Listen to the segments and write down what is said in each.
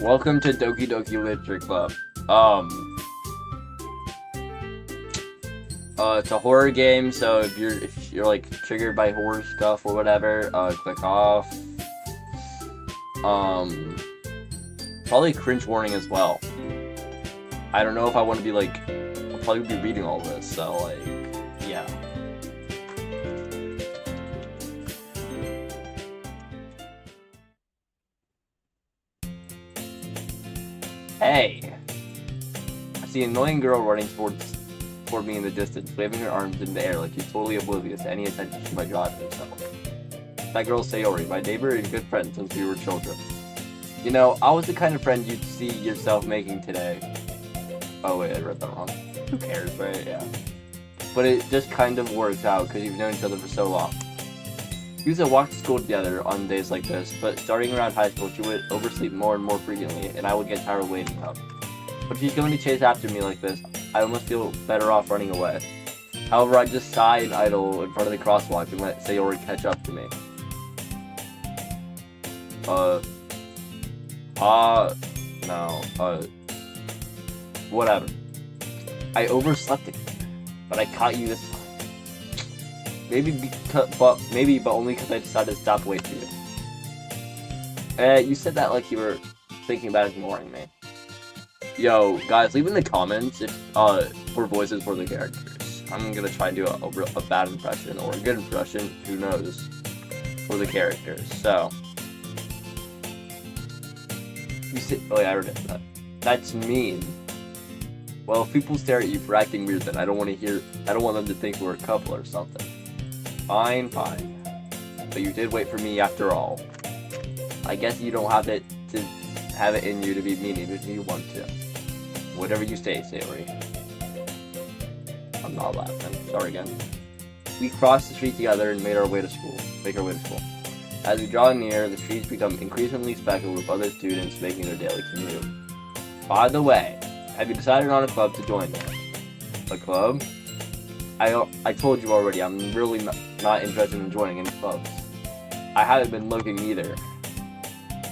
Welcome to Doki Doki Literature Club. Um, it's a horror game, so if you're like triggered by horror stuff or whatever, click off. Probably cringe warning as well. I don't know if I want to be like, I'll probably be reading all this, so like, yeah. Hey! I see an annoying girl running toward me in the distance, waving her arms in the air like she's totally oblivious to any attention she might draw to herself. That girl's Sayori, my neighbor and good friend since we were children. You know, I was the kind of friend you'd see yourself making today. Oh wait, I read that wrong. Who cares, right? Yeah. But it just kind of works out because you've known each other for so long. We used to walk to school together on days like this, but starting around high school, she would oversleep more and more frequently, and I would get tired of waiting up. But if she's going to chase after me like this, I almost feel better off running away. However, I just sigh and idle in front of the crosswalk and let Sayori catch up to me. Whatever. I overslept again, but I caught you this time. Maybe only because I decided to stop waiting for you. You said that like you were thinking about ignoring me. Yo, guys, leave in the comments if for voices for the characters. I'm gonna try and do a bad impression or a good impression, who knows, for the characters. So, you said, oh yeah, I already did that. That's mean. Well, if people stare at you for acting weird, then I don't want them to think we're a couple or something. Fine. But you did wait for me after all. I guess you don't have it in you to be mean even if you want to. Whatever you say, Sayori. I'm not laughing. Sorry again. We crossed the street together and make our way to school. As we draw near, the streets become increasingly speckled with other students making their daily commute. By the way, have you decided on a club to join yet? A club? I told you already, I'm really not interested in joining any clubs. I haven't been looking either.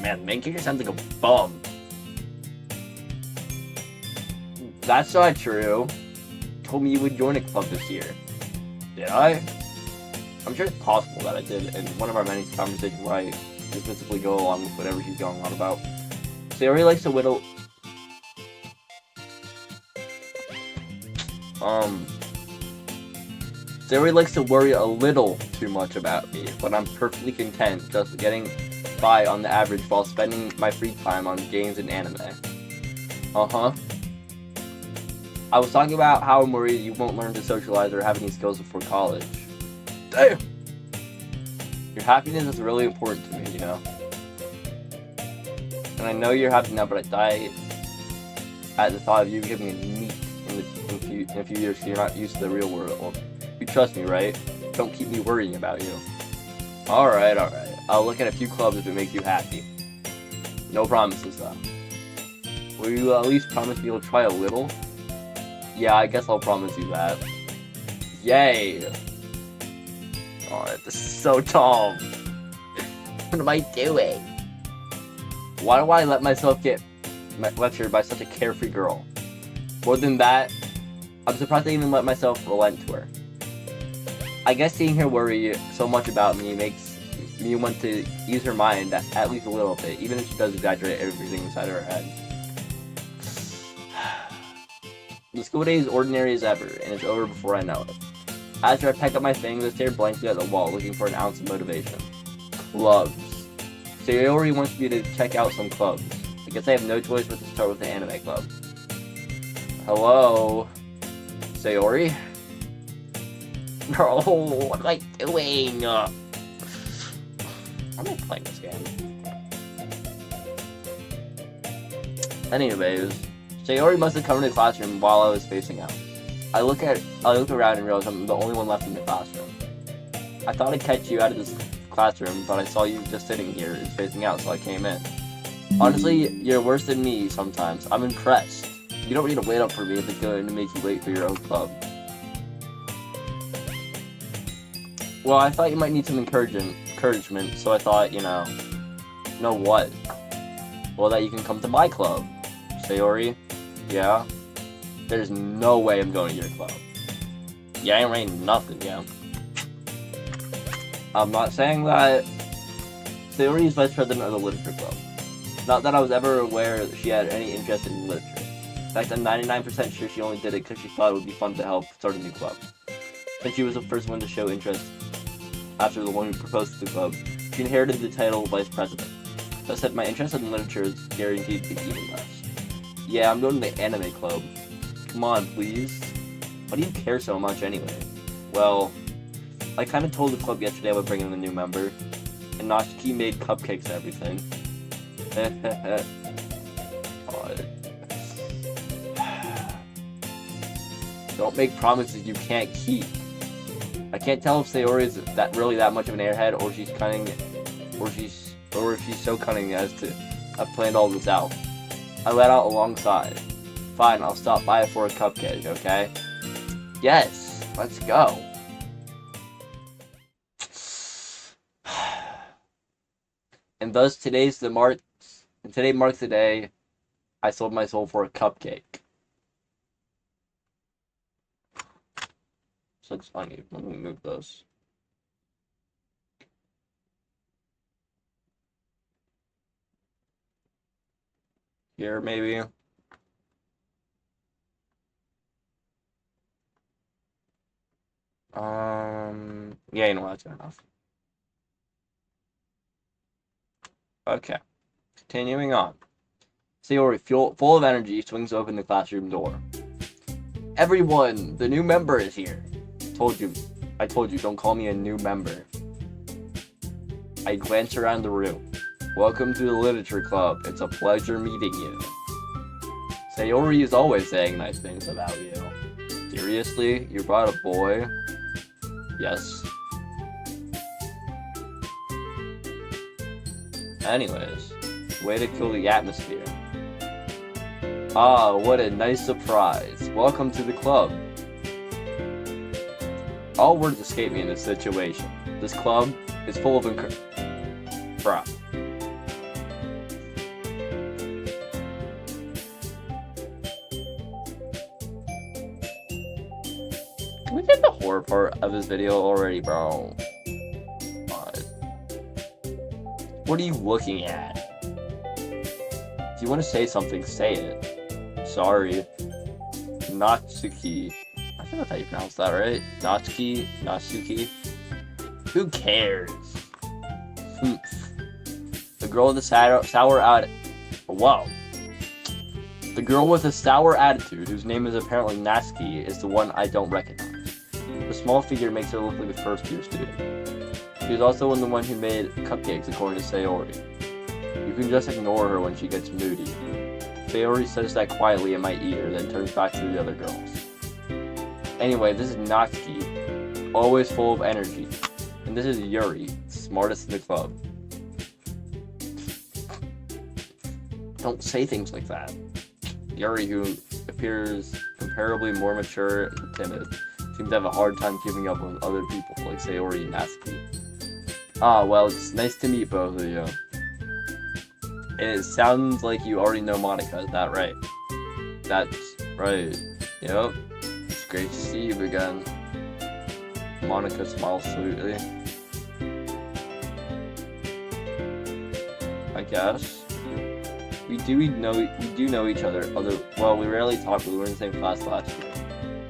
Man, the main character sounds like a bum. That's not true. You told me you would join a club this year. Did I? I'm sure it's possible that I did in one of our many conversations where I dismissively go along with whatever she's going on about. Sayori likes to whittle... Sayori likes to worry a little too much about me, but I'm perfectly content just getting by on the average while spending my free time on games and anime. Uh-huh. I was talking about how I'm worried you won't learn to socialize or have any skills before college. Damn! Your happiness is really important to me, you know? And I know you're happy now, but I die at the thought of you becoming a NEET in a few years so you're not used to the real world. You trust me, right? Don't keep me worrying about you. Alright. I'll look at a few clubs if it makes you happy. No promises, though. Will you at least promise me you'll try a little? Yeah, I guess I'll promise you that. Yay! Oh, this is so dumb. What am I doing? Why do I let myself get lectured by such a carefree girl? More than that, I'm surprised I even let myself relent to her. I guess seeing her worry so much about me makes me want to ease her mind at least a little bit, even if she does exaggerate everything inside her head. The school day is ordinary as ever, and it's over before I know it. After I pack up my things, I stare blankly at the wall, looking for an ounce of motivation. Clubs. Sayori wants me to check out some clubs. I guess I have no choice but to start with the anime club. Hello? Sayori? Bro, what am I doing? I'm not playing this game. Anyways, Sayori must have come into the classroom while I was facing out. I look around and realize I'm the only one left in the classroom. I thought I'd catch you out of this classroom, but I saw you just sitting here and facing out, so I came in. Honestly, you're worse than me sometimes. I'm impressed. You don't need to wait up for me if it's going to make you wait for your own club. Well, I thought you might need some encouragement, so I thought, you know what? Well, that you can come to my club. Sayori? Yeah? There's no way I'm going to your club. Yeah, I ain't writing nothing, yeah. I'm not saying that Sayori is vice president of the literature club. Not that I was ever aware that she had any interest in literature. In fact, I'm 99% sure she only did it because she thought it would be fun to help start a new club. Since she was the first one to show interest after the one who proposed to the club, she inherited the title of vice president. Thus said, my interest in literature is guaranteed to be even less. Yeah, I'm going to the anime club. Come on, please. Why do you care so much anyway? Well, I kind of told the club yesterday I would bring in a new member, and Natsuki made cupcakes and everything. Don't make promises you can't keep. I can't tell if Sayori is really that much of an airhead, or she's cunning, or if she's so cunning as to have planned all this out. I let out alongside. Fine, I'll stop by for a cupcake, okay? Yes, let's go. And thus today marks the day I sold my soul for a cupcake. This looks funny. Let me move those. Here, maybe. Yeah, you know what? That's good enough. Okay. Continuing on. Sayori, full of energy, swings open the classroom door. Everyone, the new member is here. I told you, don't call me a new member. I glance around the room. Welcome to the literature club. It's a pleasure meeting you. Sayori is always saying nice things about you. Seriously? You brought a boy? Yes. Anyways, way to kill the atmosphere. Ah, what a nice surprise. Welcome to the club. All words escape me in this situation. This club is full of Bruh. Can we get the horror part of this video already, bro? What are you looking at? If you want to say something, say it. Sorry. Natsuki. I think that's how you pronounce that, right? Natsuki. Who cares? The girl with the sour attitude. Whoa. The girl with a sour attitude, whose name is apparently Natsuki, is the one I don't recognize. The small figure makes her look like a first-year student. She is also the one who made cupcakes, according to Sayori. You can just ignore her when she gets moody. Sayori says that quietly in my ear, then turns back to the other girls. Anyway, this is Natsuki, always full of energy. And this is Yuri, smartest in the club. Don't say things like that. Yuri, who appears comparably more mature and timid, seems to have a hard time keeping up with other people like Sayori and Natsuki. Ah, well, it's nice to meet both of you. It sounds like you already know Monica, is that right? That's right. Yep. It's great to see you again. Monica smiles sweetly. I guess. We do know each other. Well, we rarely talk, but we were in the same class last year.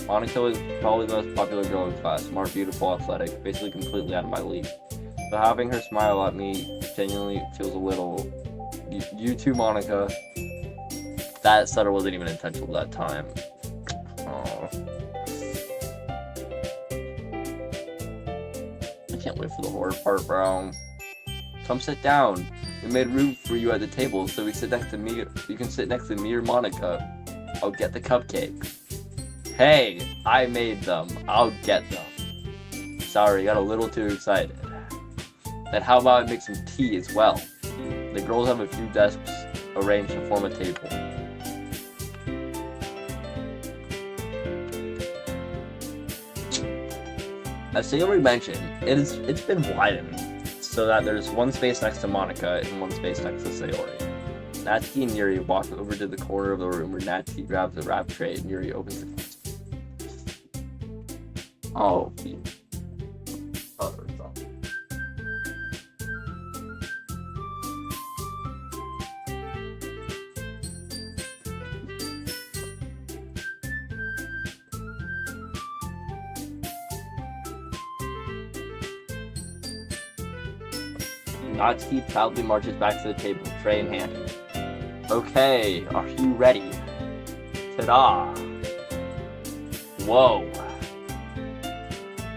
Monica was probably the most popular girl in class, smart, beautiful, athletic, basically completely out of my league. But having her smile at me genuinely feels a little... You too, Monica. That stutter wasn't even intentional that time. Aww. I can't wait for the horror part, bro. Come sit down. We made room for you at the table, so you can sit next to me or Monica. I'll get the cupcakes. Hey, I made them. I'll get them. Sorry, got a little too excited. Then how about I make some tea as well? The girls have a few desks arranged to form a table. As Sayori mentioned, it's been widened so that there's one space next to Monica and one space next to Sayori. Natsuki and Yuri walk over to the corner of the room where Natsuki grabs a wrap tray and Yuri opens the closet. Oh, Natsuki proudly marches back to the table, tray in hand. Okay, are you ready? Ta-da! Whoa!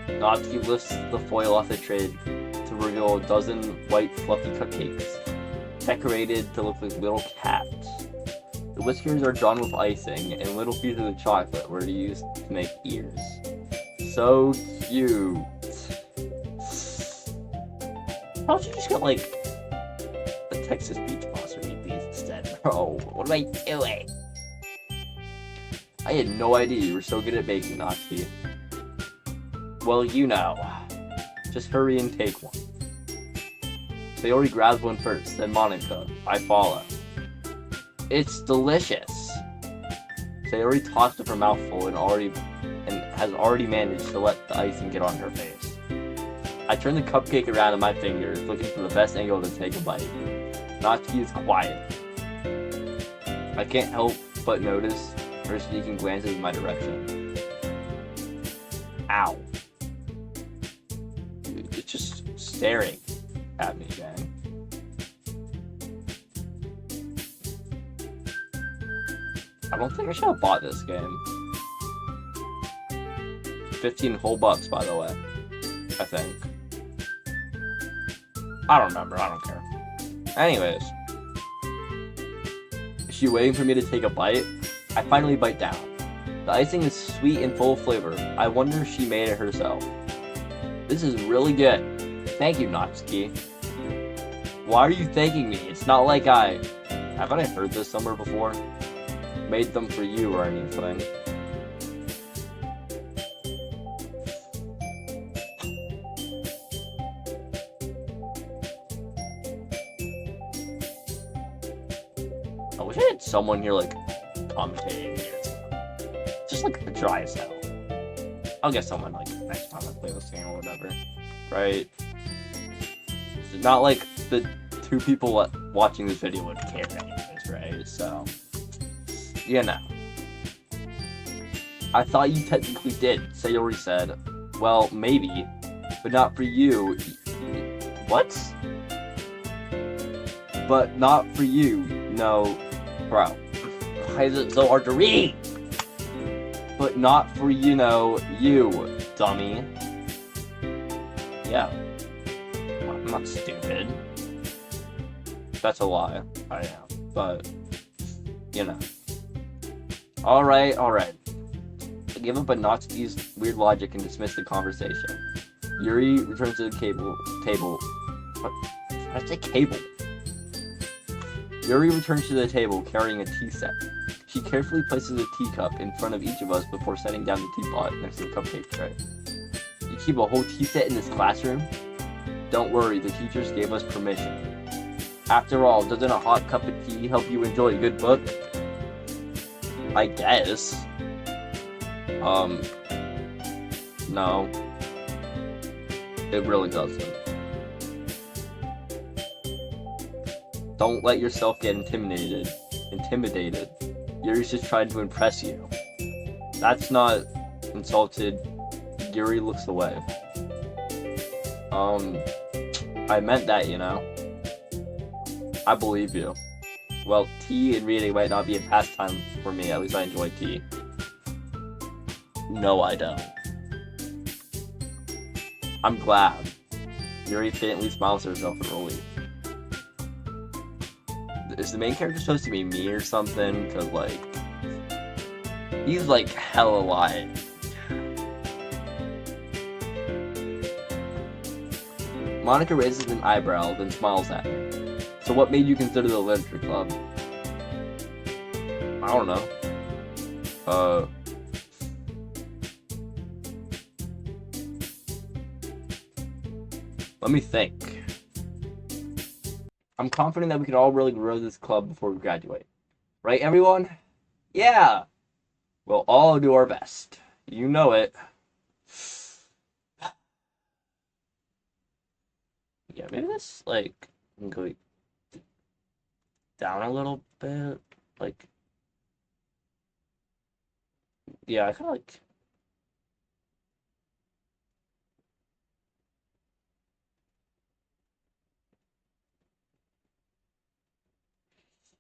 Natsuki lifts the foil off the tray to reveal a dozen white fluffy cupcakes, decorated to look like little cats. The whiskers are drawn with icing, and little pieces of chocolate were used to make ears. So cute! Why don't you just get, like, a Texas Beach Boss or eat these instead? Bro, what am I doing? I had no idea you were so good at baking, Natsuki. Well, you know. Just hurry and take one. Sayori grabs one first, then Monica. I follow. It's delicious! Sayori tossed up her mouthful and has already managed to let the icing get on her face. I turn the cupcake around in my fingers, looking for the best angle to take a bite. Natsuki is quiet. I can't help but notice her sneaking glances in my direction. Ow. It's just staring at me, gang. I don't think I should have bought this game. 15 whole bucks, by the way. I think. I don't remember, I don't care. Anyways. Is she waiting for me to take a bite? I finally bite down. The icing is sweet and full of flavor. I wonder if she made it herself. This is really good. Thank you, Natsuki. Why are you thanking me? It's not like haven't I heard this somewhere before? Made them for you or anything. I wish I had someone here, like, commentating it. Just, like, the dry as hell. I'll get someone, like, next time I play this game or whatever. Right? It's not like the two people watching this video would care anyways, right? So, you know. I thought you technically did, Sayori said. Well, maybe, but not for you. What? But not for you, no. Bro, why is it so hard to read? But not for, you dummy. Yeah. I'm not stupid. That's a lie. I am. But, Alright. I give up on Natsuki's weird logic and dismiss the conversation. Yuri returns to the table. What? Did I say cable? Yuri returns to the table carrying a tea set. She carefully places a teacup in front of each of us before setting down the teapot next to the cupcake tray. You keep a whole tea set in this classroom? Don't worry, the teachers gave us permission. After all, doesn't a hot cup of tea help you enjoy a good book? I guess. No. It really doesn't. Don't let yourself get intimidated. Yuri's just trying to impress you. That's not insulted. Yuri looks away. I meant that, I believe you. Well, tea and reading might not be a pastime for me. At least I enjoy tea. No, I don't. I'm glad. Yuri faintly smiles to herself in relief. Is the main character supposed to be me or something? Because, he's, hella lying. Monica raises an eyebrow, then smiles at me. So what made you consider the literature club? I don't know. Let me think. I'm confident that we can all really grow this club before we graduate. Right, everyone? Yeah! We'll all do our best. You know it. Yeah, maybe this, like, can go down a little bit. Like, yeah, I kind of like...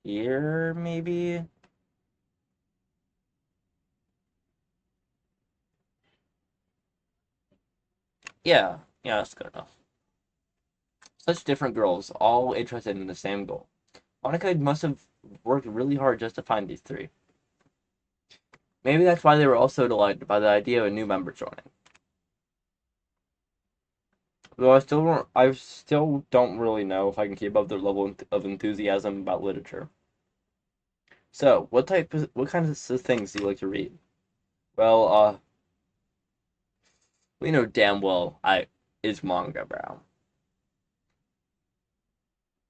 Here, maybe? Yeah, that's good enough. Such different girls, all interested in the same goal. Monica must have worked really hard just to find these three. Maybe that's why they were all so delighted by the idea of a new member joining. Though I still don't really know if I can keep up their level of enthusiasm about literature. So, what kind of things do you like to read? Well, we know damn well it's manga, bro.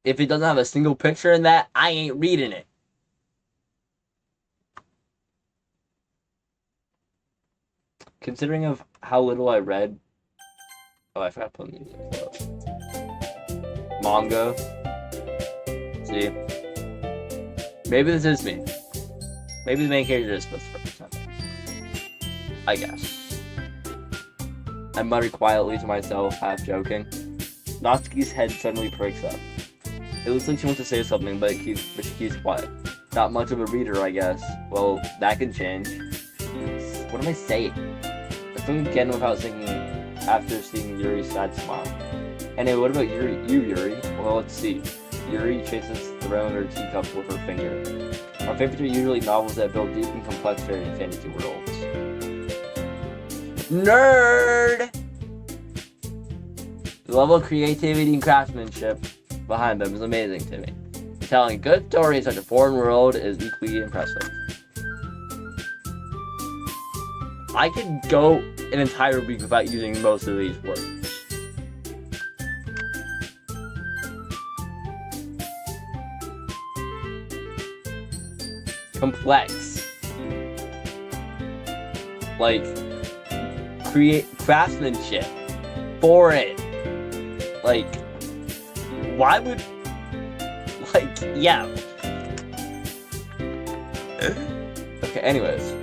If it doesn't have a single picture in that, I ain't reading it. Considering of how little I read, oh, I forgot to put music. Manga. See, maybe this is me. Maybe the main character is supposed to represent me. I guess. I mutter quietly to myself, half joking. Natsuki's head suddenly perks up. It looks like she wants to say something, but she keeps quiet. Not much of a reader, I guess. Well, that can change. What am I saying? I spoke again without thinking after seeing Yuri's sad smile. Anyway, what about Yuri? Well, let's see. Yuri chases around her teacup with her finger. Our favorites are usually novels that build deep and complex fairy and fantasy worlds. Nerd! The level of creativity and craftsmanship behind them is amazing to me. Telling a good story in such a foreign world is equally impressive. I could go an entire week without using most of these words. Complex. Like, create craftsmanship. Foreign. Like, why would... Like, yeah. Okay, anyways.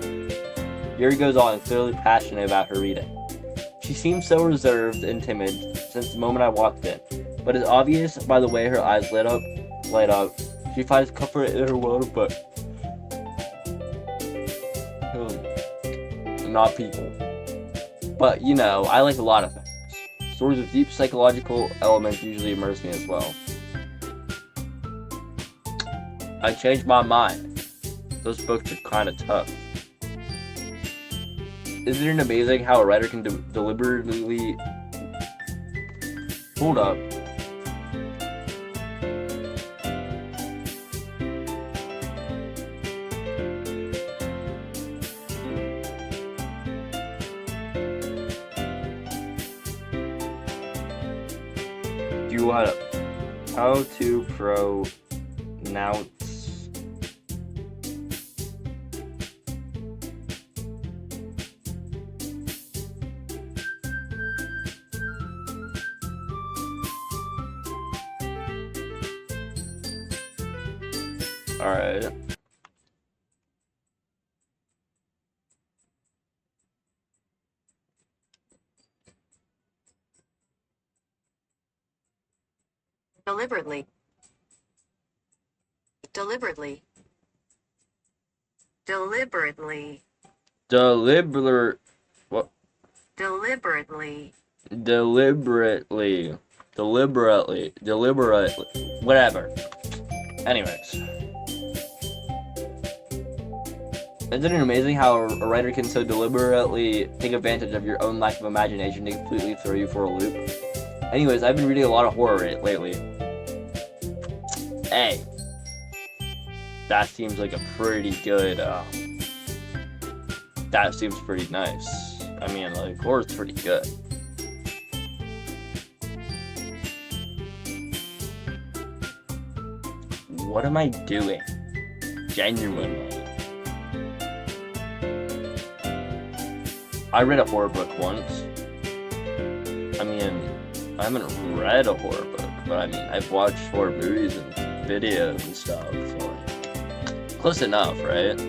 Yuri goes on, clearly passionate about her reading. She seems so reserved and timid since the moment I walked in, but it's obvious by the way her eyes light up. She finds comfort in her world, but not people. But, you know, I like a lot of things. Stories with deep psychological elements usually immerse me as well. I changed my mind. Those books are kind of tough. Isn't it amazing how a writer can deliberately... Hold up. Do you want how to pronounce... Alright. Deliberately. Deliberately. Deliberately. What? Deliberately. Deliberately. Whatever. Anyways. Isn't it amazing how a writer can so deliberately take advantage of your own lack of imagination to completely throw you for a loop? Anyways, I've been reading a lot of horror lately. Hey. That seems like a pretty good, that seems pretty nice. I mean, like, horror's pretty good. What am I doing? Genuinely. I read a horror book once. I mean, I haven't read a horror book, but I mean, I've watched horror movies and videos and stuff, so close enough, right?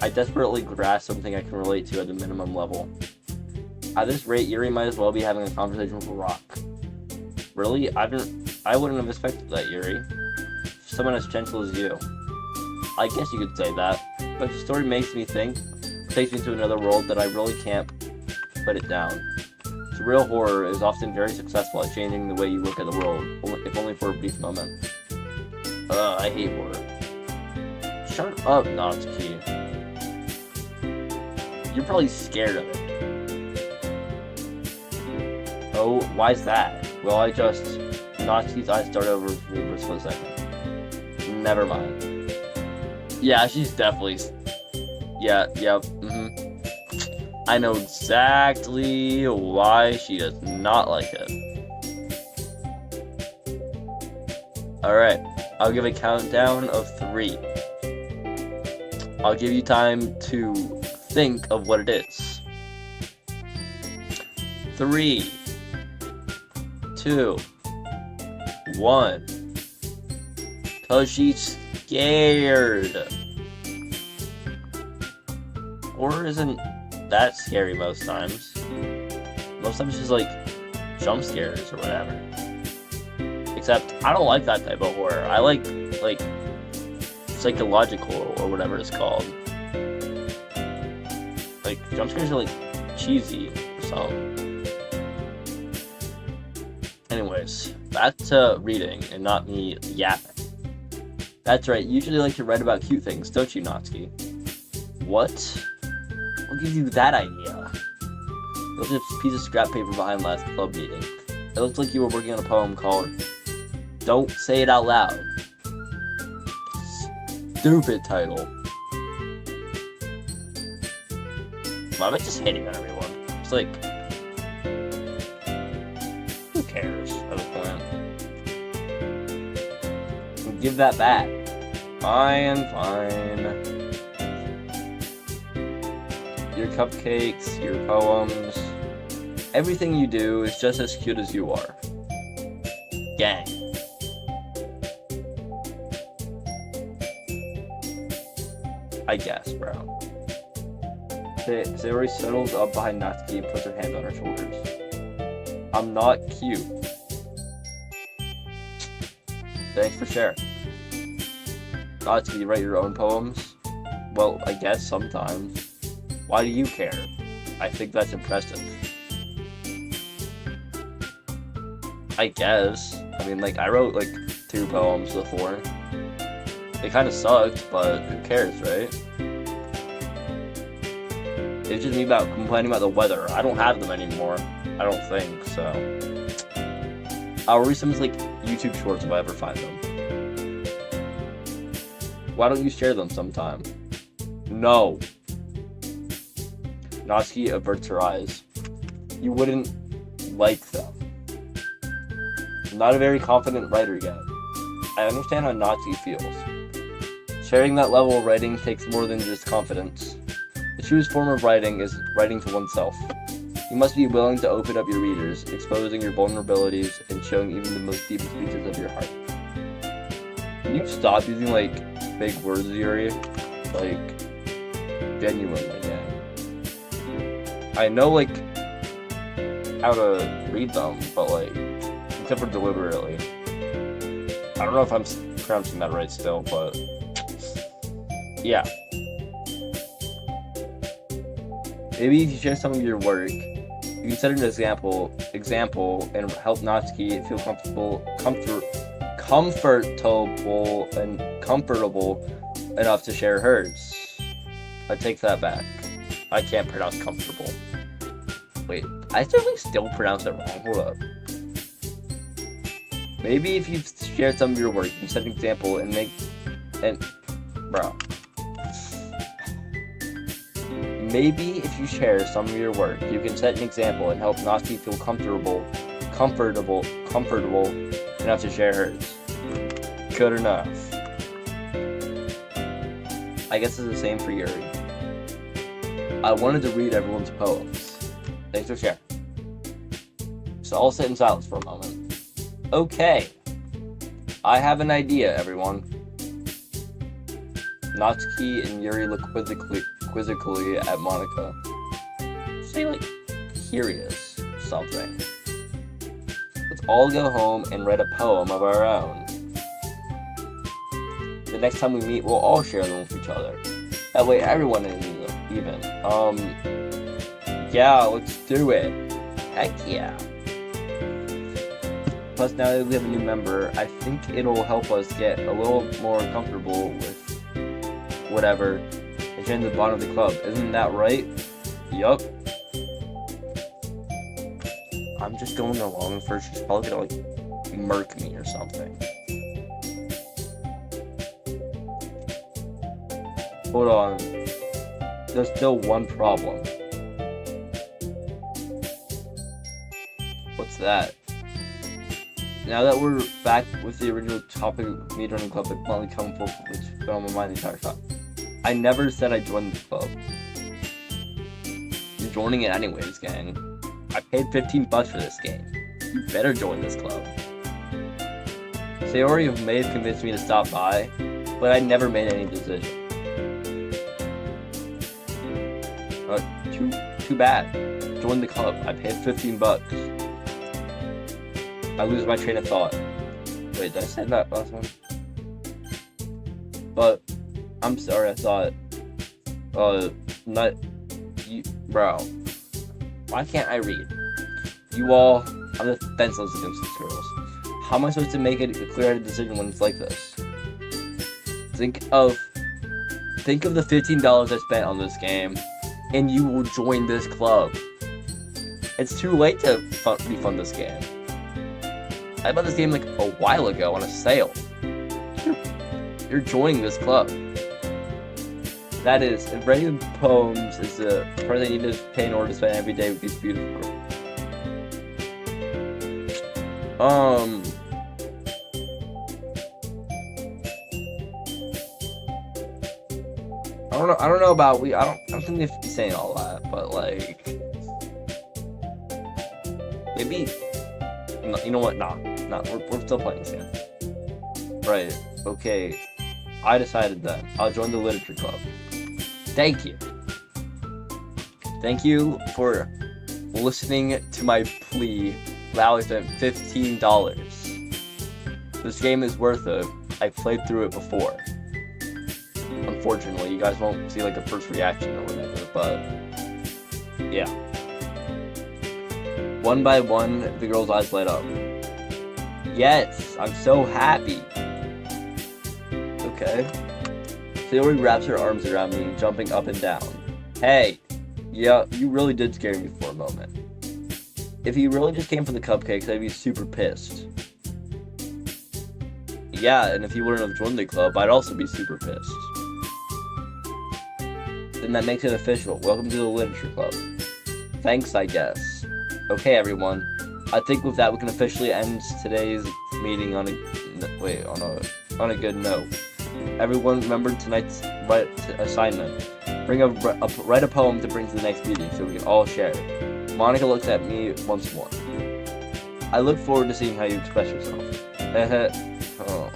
I desperately grasp something I can relate to at the minimum level. At this rate, Yuri might as well be having a conversation with a rock. Really? I wouldn't have expected that, Yuri. Someone as gentle as you. I guess you could say that, but the story makes me think, takes me to another world that I really can't put it down. Surreal horror is often very successful at changing the way you look at the world, if only for a brief moment. I hate horror. Shut up, Natsuki. You're probably scared of it. Oh, why's that? Well, Natsuki's eyes started over for a split second. Never mind. Yeah, she's definitely... Yeah, I know exactly why she does not like it. Alright, I'll give a countdown of 3. I'll give you time to think of what it is. 3, 2, 1. 'Cause she's scared. Horror isn't that scary most times. Most times it's just like jump scares or whatever. Except I don't like that type of horror. I like psychological or whatever it's called. Like jump scares are like cheesy or something. Anyways, back to reading and not me yapping. That's right, you usually like to write about cute things, don't you, Natsuki? What? What gives you that idea? There was a piece of scrap paper behind last club meeting. It looked like you were working on a poem called Don't Say It Out Loud. Stupid title. Why am I just hating on everyone? It's like, who cares at this point? Give that back. Fine. Your cupcakes, your poems, everything you do is just as cute as you are. Gang. I guess, bro. Sayori settles up behind Natsuki and puts her hands on her shoulders. I'm not cute. Thanks for sharing. Natsuki, you write your own poems? Well, I guess sometimes. Why do you care? I think that's impressive. I guess. I mean, like, I wrote, like, 2 poems before. They kind of sucked, but who cares, right? It's just me about complaining about the weather. I don't have them anymore. I don't think, so. I'll read some, like, YouTube shorts if I ever find them. Why don't you share them sometime? No. Natsuki averts her eyes. You wouldn't like them. I'm not a very confident writer yet. I understand how Natsuki feels. Sharing that level of writing takes more than just confidence. The truest form of writing is writing to oneself. You must be willing to open up your readers, exposing your vulnerabilities, and showing even the most deepest reaches of your heart. Can you stop using, like, big words, Yuri? Like, genuinely, man. I know, like, how to read them, but, like, except for deliberately. I don't know if I'm pronouncing that right still, but yeah. Maybe if you share some of your work, you can set an example, and help Natsuki feel comfortable enough to share hers. I take that back. I can't pronounce comfortable. Wait, I still pronounce it wrong. Hold up. Maybe if you share some of your work, you set an example bro. Maybe if you share some of your work, you can set an example and help Natsuki feel comfortable enough to share hers. Good enough. I guess it's the same for Yuri. I wanted to read everyone's poems. Thanks for sharing. So I'll sit in silence for a moment. Okay. I have an idea, everyone. Natsuki and Yuri look quizzically at Monica. Say, like, curious something. Let's all go home and write a poem of our own. The next time we meet, we'll all share them with each other. That way everyone is even. Yeah, let's do it. Heck yeah. Plus, now that we have a new member, I think it'll help us get a little more comfortable with whatever and join the bottom of the club. Isn't that right? Yup. I'm just going along first. She's probably gonna, like, murk me or something. Hold on. There's still one problem. What's that? Now that we're back with the original topic of me joining the club, I've finally come forward, which has been on my mind the entire time. I never said I joined the club. You're joining it anyways, gang. I paid $15 for this game. You better join this club. Sayori may have convinced me to stop by, but I never made any decision. Too bad. Join the club. I paid $15. I lose my train of thought. Wait, did I say that last one? But I'm sorry. I thought. Not you, bro. Why can't I read? You all, I'm defenseless against these girls. How am I supposed to make it a clear-headed decision when it's like this? Think of the $15 I spent on this game, and you will join this club. It's too late to refund this game. I bought this game like a while ago on a sale. You're joining this club. That is, if writing poems is the part that you need to pay in order to spend every day with these beautiful girls. I don't know about I don't think they should be saying all that, but like maybe no, you know what? Nah, we're still playing this game. Right, okay. I decided then. I'll join the literature club. Thank you. Thank you for listening to my plea. Wow, I spent $15. This game is worth it. I played through it before. Unfortunately, you guys won't see like a first reaction or whatever, but yeah. One by one, the girl's eyes light up. Yes, I'm so happy. Okay. Sayori wraps her arms around me, jumping up and down. Hey, yeah, you really did scare me for a moment. If you really just came for the cupcakes, I'd be super pissed. Yeah, and if you wouldn't have joined the club, I'd also be super pissed. Then that makes it official. Welcome to the literature club. Thanks, I guess. Okay, everyone. I think with that we can officially end today's meeting on a good note. Everyone, remember tonight's assignment. Write a poem to bring to the next meeting so we can all share it. Monica looks at me once more. I look forward to seeing how you express yourself. Oh.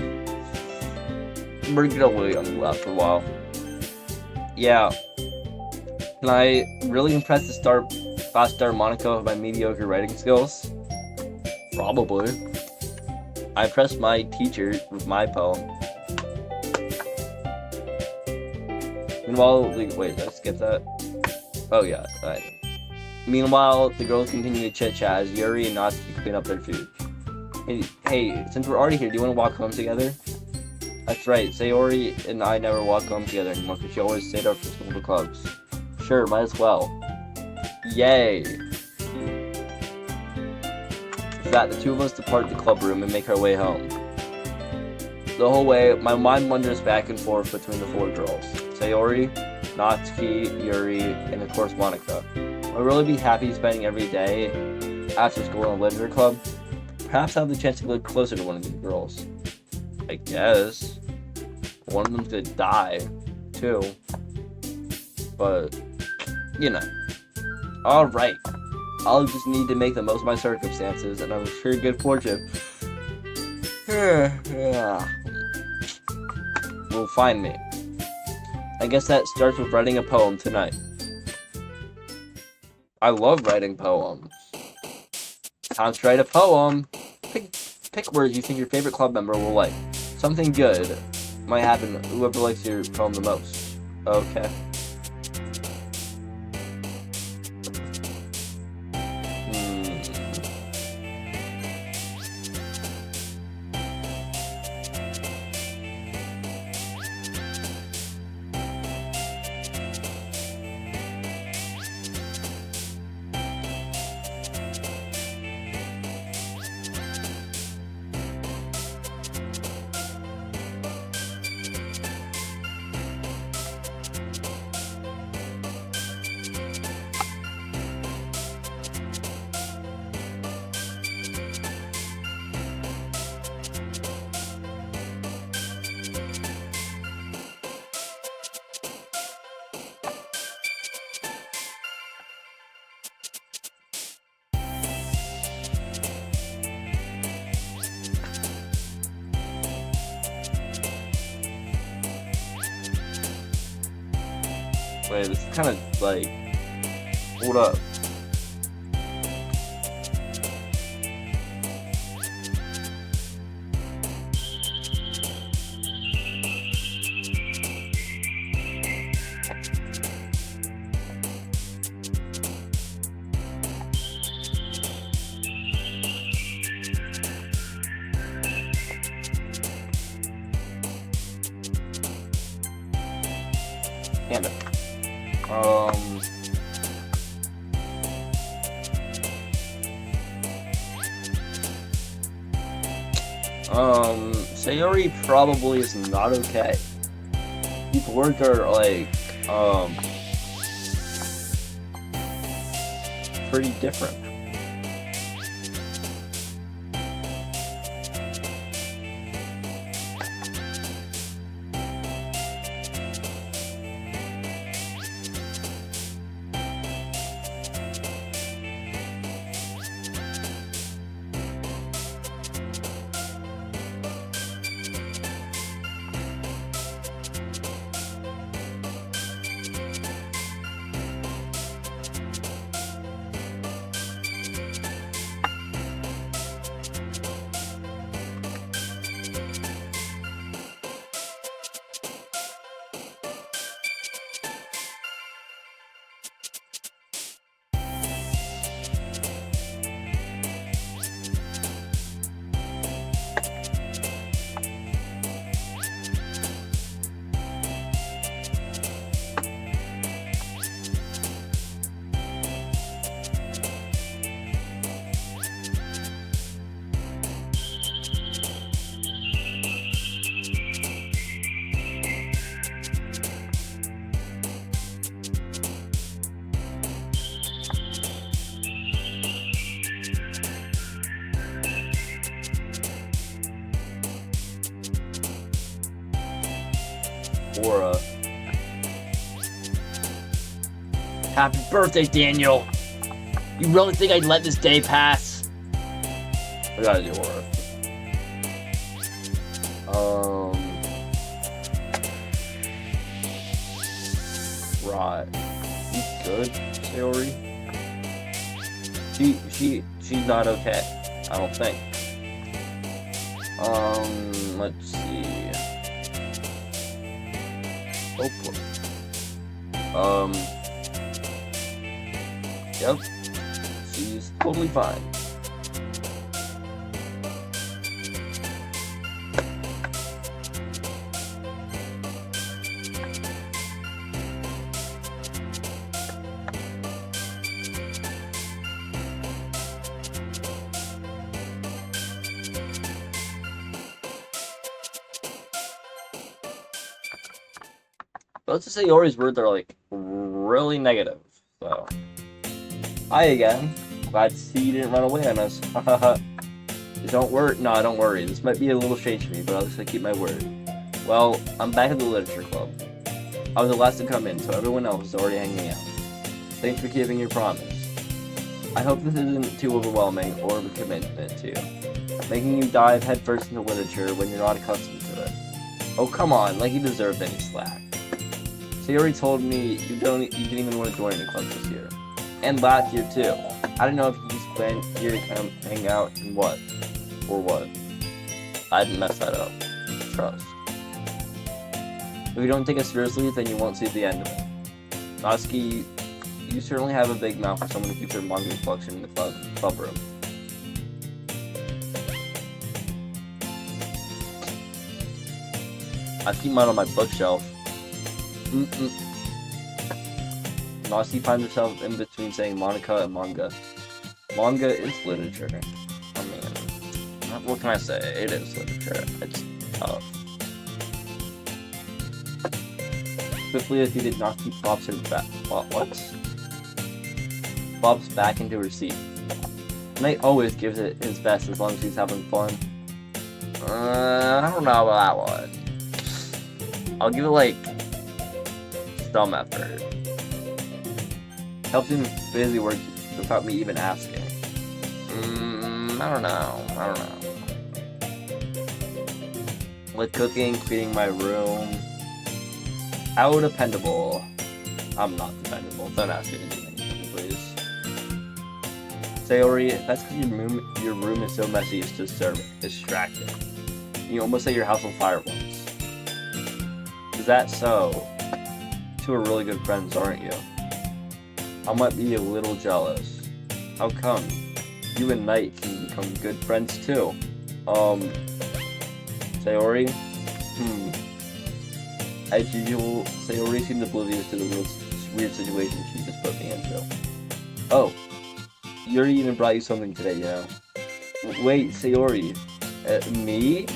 We're gonna wait on the left for a while. Yeah. Can I really impress the fast star Monica with my mediocre writing skills? Probably. I impressed my teacher with my poem. Meanwhile, wait, did I skip that? Oh yeah, alright. Meanwhile, the girls continue to chit-chat as Yuri and Natsuki clean up their food. Hey, since we're already here, do you want to walk home together? That's right, Sayori and I never walk home together anymore because she always stayed up for school to clubs. Sure, might as well. Yay! With that, the two of us depart the club room and make our way home. The whole way, my mind wanders back and forth between the four girls. Sayori, Natsuki, Yuri, and of course Monica. I'll really be happy spending every day after school in a literature club. Perhaps I'll have the chance to look closer to one of these girls. I guess. One of them's gonna die, too. But, you know. Alright. I'll just need to make the most of my circumstances, and I'm sure good fortune will find me. I guess that starts with writing a poem tonight. I love writing poems. Time to write a poem. Pick words you think your favorite club member will like. Something good might happen whoever likes your poem the most. Okay. Wait, this is kind of like, hold up. Damn it. Sayori probably is not okay. These words are like, pretty different. Aura. Happy birthday, Daniel! You really think I'd let this day pass? I gotta do Aura. Right. You good, Sayori? She's not okay. I don't think. Let's see. Yep. She's totally fine. But let's just say Yori's words are like really negative. So, hi again. Glad to see you didn't run away on us. Don't worry. No, don't worry. This might be a little strange for me, but I'll just keep my word. Well, I'm back at the literature club. I was the last to come in, so everyone else is already hanging out. Thanks for keeping your promise. I hope this isn't too overwhelming or of a commitment to you, making you dive headfirst into literature when you're not accustomed to it. Oh, come on, like you deserved any slack. So you already told me you didn't even want to join any clubs this year. And last year, too. I don't know if you just planned here to come hang out and what. Or what. I didn't mess that up. Trust. If you don't take it seriously, then you won't see the end of it. Natsuki, you certainly have a big mouth for someone who keeps their manga collection in the club room. I keep mine on my bookshelf. Natsuki finds herself in between saying Monica and manga. Manga is literature. I mean, what can I say? It is literature. It's tough. Swiftly as he did, Natsuki flops her back. What? Flops back into her seat. Nate always gives it his best as long as he's having fun. I don't know about that one. I'll give it like some effort. Helps him busy work without me even asking. I don't know. Like cooking, cleaning my room. How dependable? I'm not dependable. Don't ask me to do anything, please. Sayori, that's because your room is so messy it's distracting. You almost set your house on fire once. Is that so? Two are really good friends, aren't you? I might be a little jealous. How come? You and Knight can become good friends too. Sayori? As usual, Sayori seemed oblivious to the weird situation she just put me into. Oh, Yuri even brought you something today, you know? Wait, Sayori. Me?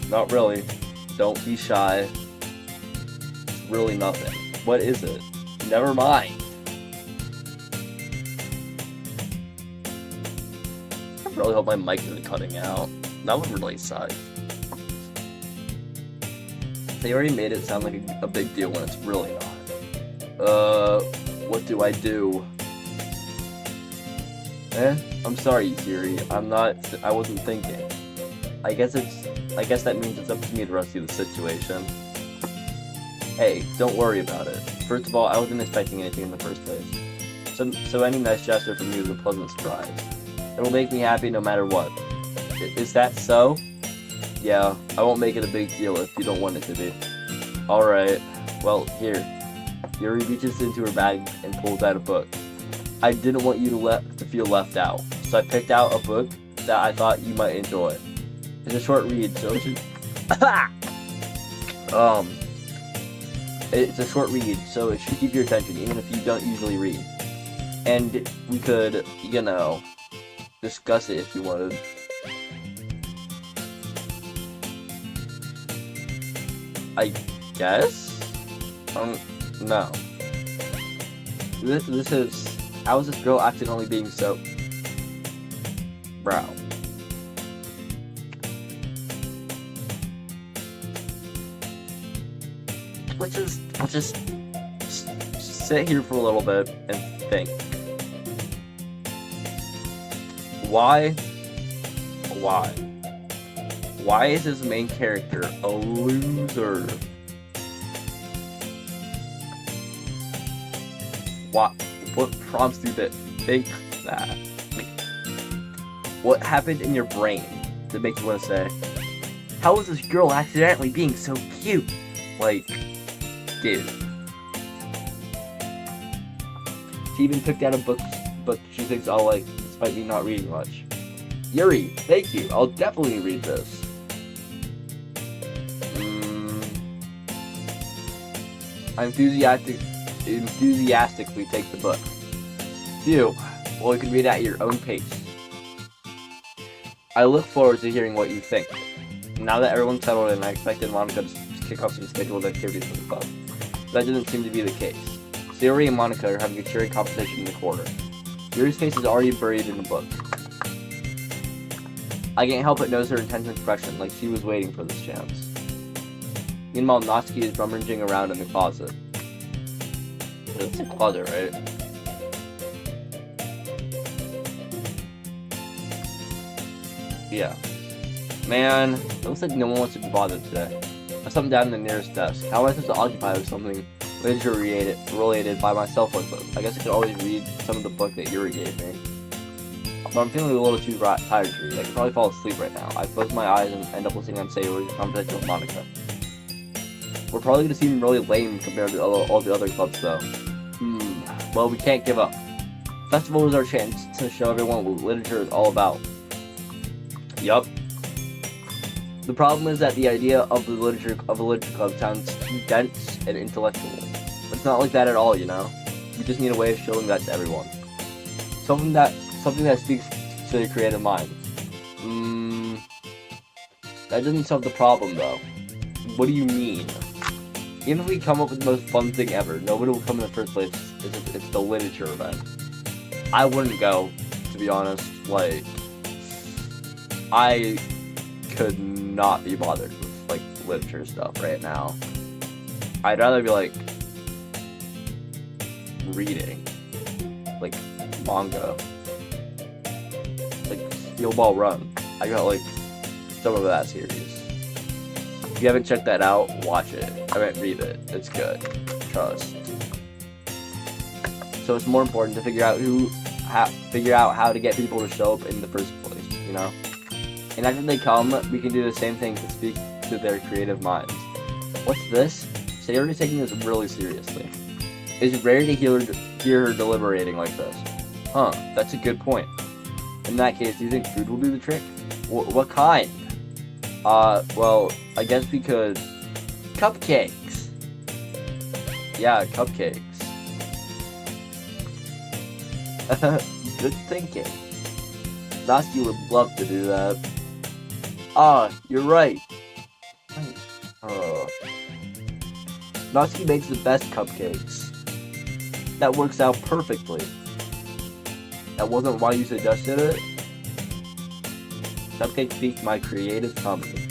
Not really. Don't be shy. It's really nothing. What is it? Never mind. I really hope my mic isn't cutting out. That would really suck. They already made it sound like a big deal when it's really not. What do I do? I'm sorry, Siri. I wasn't thinking. I guess that means it's up to me to rescue the situation. Hey, don't worry about it. First of all, I wasn't expecting anything in the first place. So any nice gesture from you is a pleasant surprise. It'll make me happy no matter what. Is that so? Yeah, I won't make it a big deal if you don't want it to be. Alright, well, here. Yuri reaches into her bag and pulls out a book. I didn't want you to feel left out, so I picked out a book that I thought you might enjoy. It's a short read, so it should... It's a short read, so it should keep your attention, even if you don't usually read. And we could, you know, discuss it if you wanted. I guess? No. This is... How is this girl accidentally being so... Bro. Let's just sit here for a little bit and think. Why is this main character a loser? What prompts you to think that? Like, what happened in your brain that makes you want to say, how is this girl accidentally being so cute? Like, dude. She even picked out a book she thinks I'll like, despite me not reading much. Yuri, thank you. I'll definitely read this. I enthusiastically take the book. Phew. Well, you can read at your own pace. I look forward to hearing what you think. Now that everyone's settled in, I expected Monica to kick off some scheduled activities for the club. That doesn't seem to be the case. Sayori and Monica are having a cheery competition in the corner. Yuri's face is already buried in the book. I can't help but notice her intense expression, like she was waiting for this chance. Meanwhile, Natsuki is rummaging around in the closet. It's a closet, right? Yeah. Man, it looks like no one wants to be bothered today. I something down in the nearest desk. How am I supposed to occupy with something literature-related by myself like this? I guess I could always read some of the book that Yuri gave me. But I'm feeling a little too tired to read. I could probably fall asleep right now. I close my eyes and end up listening on Sayori's conversation with Monica. We're probably going to seem really lame compared to all the other clubs, though. Well, we can't give up. Festival is our chance to show everyone what literature is all about. Yup. The problem is that the idea of a literature club sounds too dense and intellectual. But it's not like that at all, you know? We just need a way of showing that to everyone. Something that speaks to the creative mind. That doesn't solve the problem, though. What do you mean? Even if we come up with the most fun thing ever, nobody will come in the first place if it's the literature event. I wouldn't go, to be honest. Like, I could not be bothered with, like, literature stuff right now. I'd rather be, like, reading. Like, manga. Like, Steel Ball Run. I got, like, some of that series. If you haven't checked that out, watch it. I mean, read it. It's good. Trust. So it's more important to figure out how to get people to show up in the first place, you know? And after they come, we can do the same thing to speak to their creative minds. What's this? Sayori's taking this really seriously. It's rare to hear her deliberating like this. Huh, that's a good point. In that case, do you think food will do the trick? What kind? Well, I guess we could... Cupcakes! Yeah, cupcakes. Good thinking. Natsuki would love to do that. Ah, you're right. Natsuki makes the best cupcakes. That works out perfectly. That wasn't why you suggested it? Cupcakes piqued my creative company.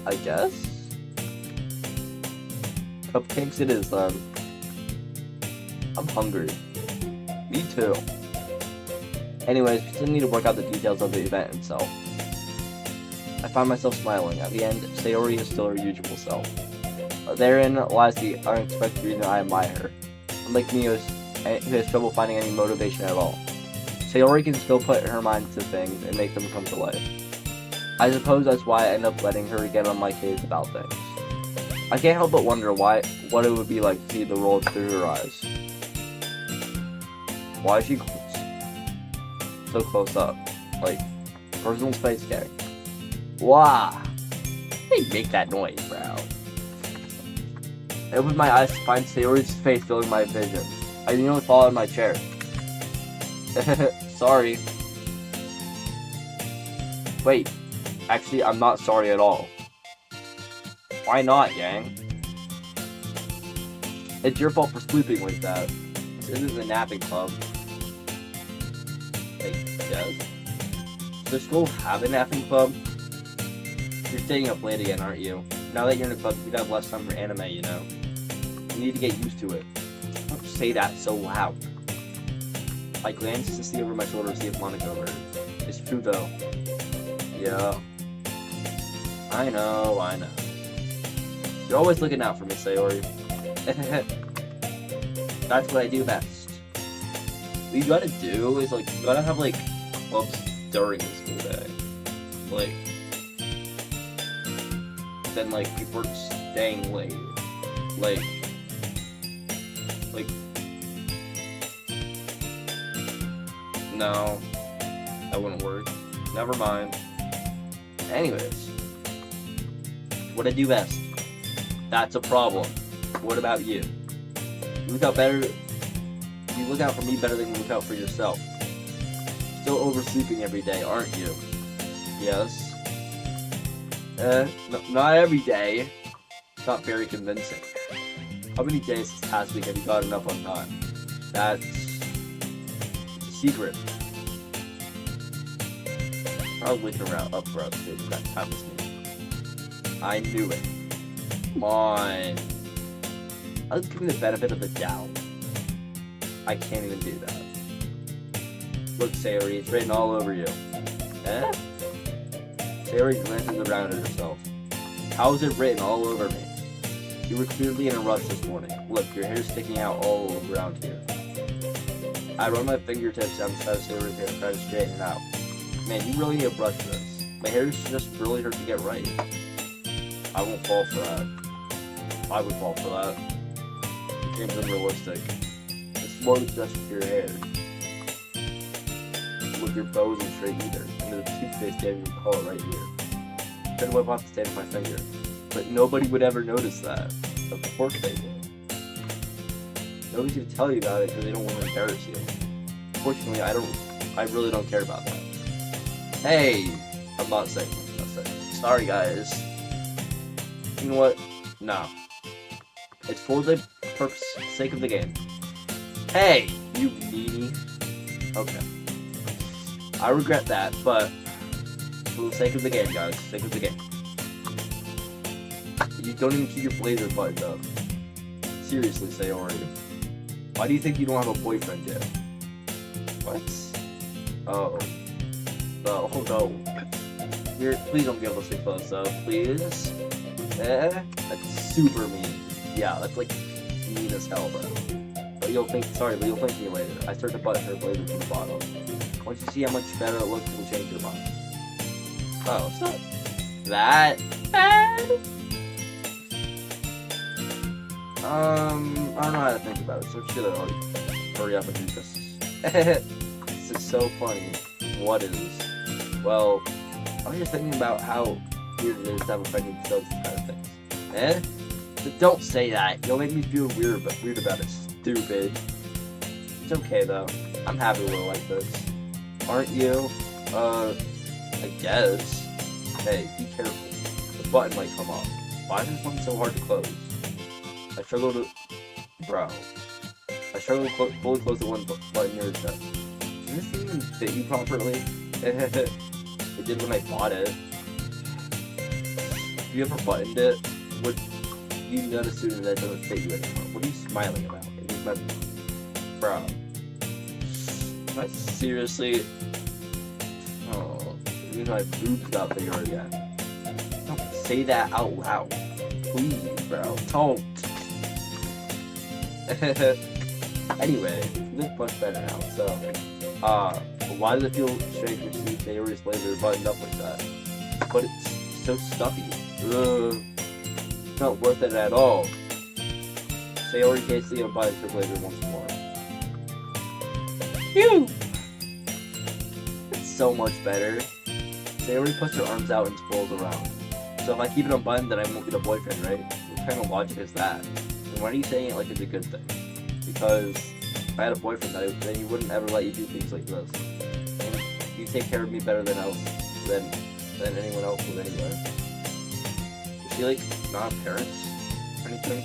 I guess? Cupcakes it is then. I'm hungry. Me too. Anyways, we still need to work out the details of the event itself. I find myself smiling. At the end, Sayori is still her usual self. Therein lies the unexpected reason I admire her. Unlike me, who has trouble finding any motivation at all. Sayori can still put her mind to things and make them come to life. I suppose that's why I end up letting her get on my case about things. I can't help but wonder what it would be like to see the world through her eyes. Why is she so close up? Like, personal space gang. Wow! They make that noise, bro. I opened my eyes to find Sayori's face filling my vision. I nearly fall out of my chair. Sorry. Wait. Actually, I'm not sorry at all. Why not, gang? It's your fault for sleeping like that. This isn't the napping club. Like, yes? Does school have a napping club? You're staying up late again, aren't you? Now that you're in a club, you'd have less time for anime, you know? You need to get used to it. Don't say that so loud. I glanced to see over my shoulder to see if Monica heard. It's true, though. Yeah. I know. You're always looking out for me, Sayori. That's what I do best. What you gotta do is, like, you gotta have, like, clubs during the school day. Like, then, like, people are staying late. Like, no, that wouldn't work. Never mind. Anyways, what I do best. That's a problem. What about you? You look out for me better than you look out for yourself. Still oversleeping every day, aren't you? Yes. Not every day. It's not very convincing. How many days this past week have you gotten up on time? That's a secret. I was waking around up for us too. That time was me. I knew it. Come on. I was giving the benefit of the doubt. I can't even do that. Look, Sayori, it's written all over you. Eh? Sayori glances around at herself. How is it written all over me? You were clearly in a rush this morning. Look, your hair's sticking out all around here. I run my fingertips down the side of Sayori's hair and try to straighten it out. Man, you really need to brush this. My hair just really hurt to get right. I won't fall for that. I would fall for that. It seems unrealistic. It's more than just your hair. Look, your bow isn't straight either. And there's a toothpaste stain in your collar right here. I tried to wipe off the stain with my finger. But nobody would ever notice that. Of course they would. Nobody's gonna tell you about it because they don't want to embarrass you. Fortunately, I really don't care about that. Hey! I'm not saying. Sorry, guys. You know what? No. It's for the sake of the game. Hey! You meanie. Okay. I regret that, but for the sake of the game, guys. Sake of the game. You don't even keep your blazer buttoned up. Seriously, Sayori. Why do you think you don't have a boyfriend yet? What? Oh. Oh no. Please don't get us too close though, please. That's super mean. Yeah, that's like mean as hell, bro. But you'll thank me later. I start to button her blazer from the bottom. Once you see how much better it looks, you'll change your mind. Oh, it's not that bad. I don't know how to think about it, so should I hurry up and do this? This is so funny. What is? Well, I was just thinking about how weird it is to have a friend who does these kind of things. Eh? But don't say that. You'll make me feel weird about it, stupid. It's okay though. I'm happy we're like this. Aren't you? I guess. Hey, be careful. The button might come off. Why is this one so hard to close? I struggle to fully close the one button near the chest. Does this even fit you properly? It did when I bought it. If you ever buttoned it, would you notice soon that it doesn't fit you anymore? What are you smiling about? It is my bro. Am I seriously? Oh, you know I boobs got bigger again. Don't say that out loud, please, bro. Don't. Anyway, this is much better now. So, why does it feel strange to see Sayori's blazer buttoned up like that? But it's so stuffy. Ugh. It's not worth it at all. Sayori hastily unbuttons her blazer once more. Phew! It's so much better. Sayori puts her arms out and twirls around. So if I keep it unbuttoned, then I won't get a boyfriend, right? What kind of logic is that? And why are you saying it like it's a good thing? Because if I had a boyfriend, then he wouldn't ever let you do things like this. And you take care of me better than anyone else would anyway. Is she like not a parent or anything?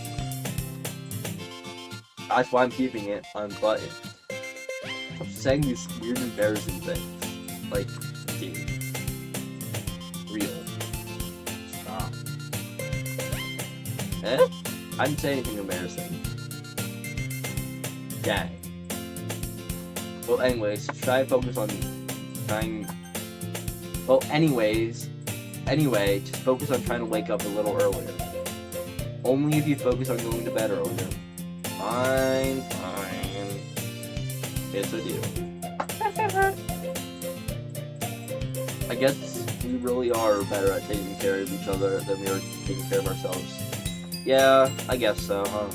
That's why I'm keeping it unbuttoned. I'm saying these weird, embarrassing things. Like, dude. Real. Stop. Eh? I didn't say anything embarrassing. Dang. Well, anyways, try to focus on trying. Well, anyway, just focus on trying to wake up a little earlier. Only if you focus on going to bed earlier. Fine. It's a deal. I guess we really are better at taking care of each other than we are taking care of ourselves. Yeah, I guess so, huh?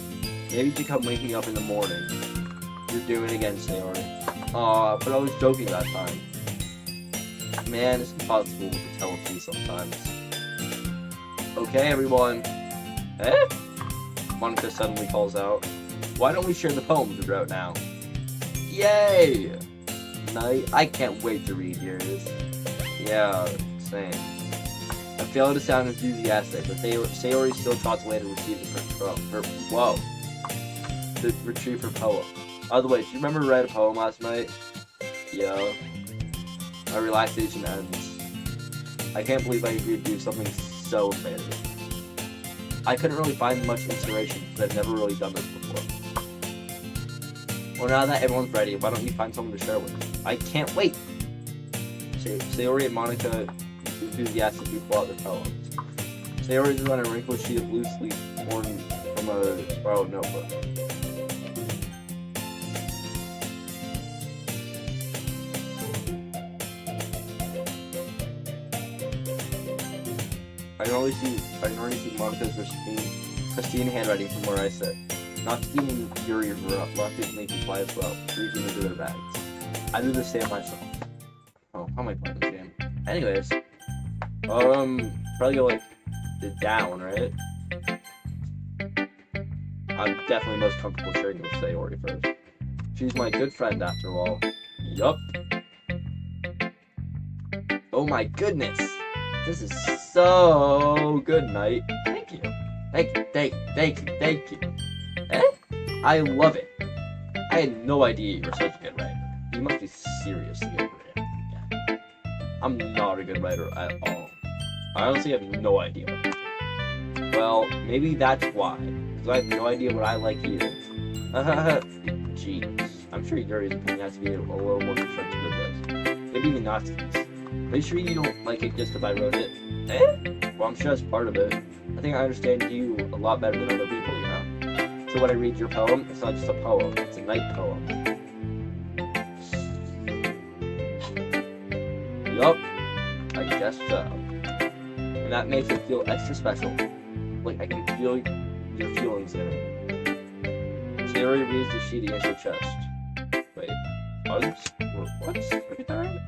Maybe you should come wake me up in the morning. You're doing it again, Sayori. Aw, but I was joking that time. Man, it's impossible to tell with you sometimes. Okay, everyone. Eh? Monica suddenly calls out. Why don't we share the poems we wrote now? Yay! Night. I can't wait to read yours. Yeah, same. I fail to sound enthusiastic, but Sayori still trots away to retrieve her poem. By the way, do you remember I read a poem last night? Yeah. My relaxation ends. I can't believe I agreed to do something so embarrassing. I couldn't really find much inspiration because I've never really done this before. Well, now that everyone's ready, why don't you find someone to share with? I can't wait! Sayori and Monica enthusiastically pull out their poems. Sayori is on a wrinkled sheet of loose leaf torn from a borrowed notebook. I can already see Monica's pristine handwriting from where I sit. Natsuki and Yuri were reluctantly comply as well, reaching into their bags. I do the same myself. Oh, how am I playing this game? Anyways, probably go like down, right? I'm definitely most comfortable sharing with Sayori first. She's my good friend after all. Yup. Oh my goodness! This is so good, Knight. Thank you. Thank you. Eh? I love it. I had no idea you were such a good writer. You must be seriously good writer. Yeah. I'm not a good writer at all. I honestly have no idea what to do. Well, maybe that's why. Because I have no idea what I like either. Jeez. I'm sure Yuri's opinion has to be a little more constructive than this. Maybe even Natsuki's. Are you sure you don't like it just because I wrote it? Eh? Well, I'm sure that's part of it. I think I understand you a lot better than other people, you know? So when I read your poem, it's not just a poem, it's a night poem. Yup, I guess so. And that makes it feel extra special. Like I can feel your feelings in it. Sayori reads the sheet against her chest. Wait, hugs? What? Repeat that right?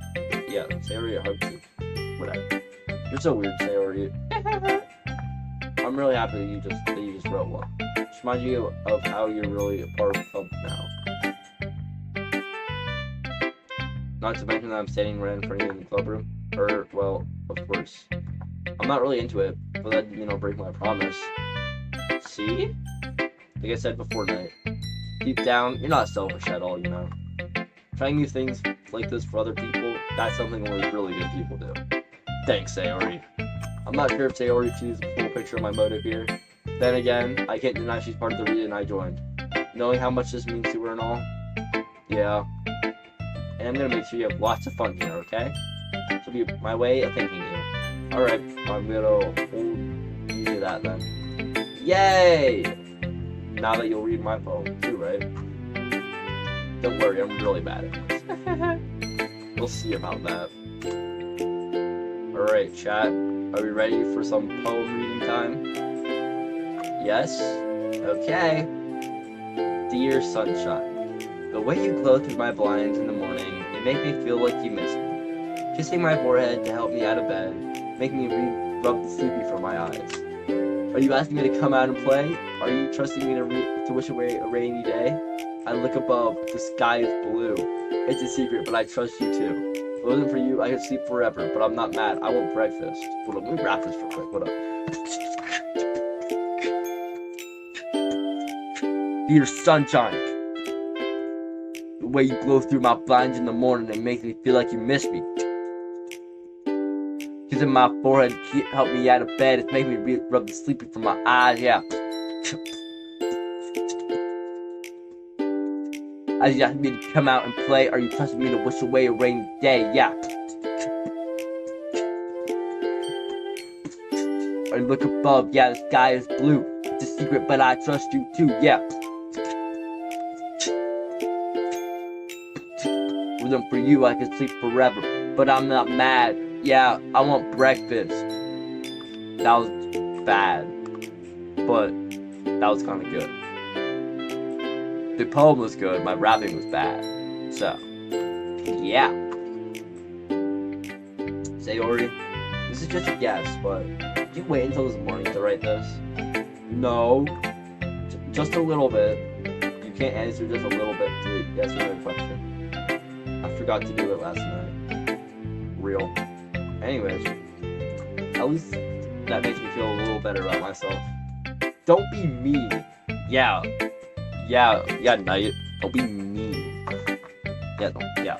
Yeah, Sayori hugs you. Whatever. You're so weird, Sayori. I'm really happy that you just wrote one. Just reminds you of how you're really a part of the club now. Not to mention that I'm standing right in front of you in the club room. Well, of course. I'm not really into it, but that, break my promise. See? Like I said before, Knight. Deep down, you're not selfish at all, you know. Trying new things like this for other people, that's something only really good people do. Thanks, Sayori. I'm not sure if Sayori sees the full picture of my motive here. Then again, I can't deny she's part of the reason I joined. Knowing how much this means to her and all. Yeah. And I'm gonna make sure you have lots of fun here, okay? This will be my way of thanking you. Alright, I'm gonna hold you to that then. Yay! Now that you'll read my poem too, right? Don't worry, I'm really bad at this. We'll see about that. Alright, chat. Are we ready for some poem reading time? Yes? Okay. Dear Sunshine, the way you glow through my blinds in the morning, it makes me feel like you miss me. Kissing my forehead to help me out of bed, making me rub the sleepy from my eyes. Are you asking me to come out and play? Are you trusting me to wish away a rainy day? I look above, the sky is blue. It's a secret, but I trust you too. If it wasn't for you, I could sleep forever, but I'm not mad. I want breakfast. Hold on, let me wrap this real quick. What up? Dear Sunshine, the way you glow through my blinds in the morning and makes me feel like you miss me. Kissing my forehead help me out of bed. It's making me rub the sleepy from my eyes. Yeah. Are you asking me to come out and play? Are you trusting me to wish away a rainy day? Yeah. I look above. Yeah, the sky is blue. It's a secret, but I trust you too. Yeah. Wasn't for you, I could sleep forever, but I'm not mad. Yeah, I want breakfast. That was bad, but that was kind of good. The poem was good, my rapping was bad. So, yeah. Sayori, this is just a guess, but did you wait until this morning to write this? No. Just a little bit. You can't answer just a little bit to yes or no question. I forgot to do it last night. Real. Anyways, at least that makes me feel a little better about myself. Don't be mean. Yeah, Knight. Don't be mean. Yeah.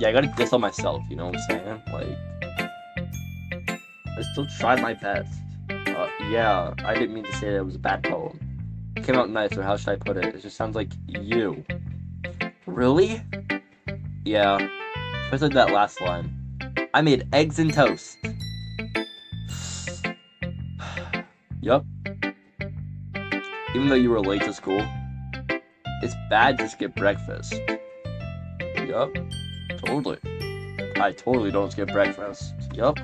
Yeah, I gotta diss on myself, you know what I'm saying? Like, I still tried my best. Yeah, I didn't mean to say that it was a bad poem. It came out nice, or how should I put it? It just sounds like you. Really? Yeah, especially that last line. I made eggs and toast. Yup. Even though you were late to school, it's bad to skip breakfast. Yup. Totally. I totally don't skip breakfast. Yup.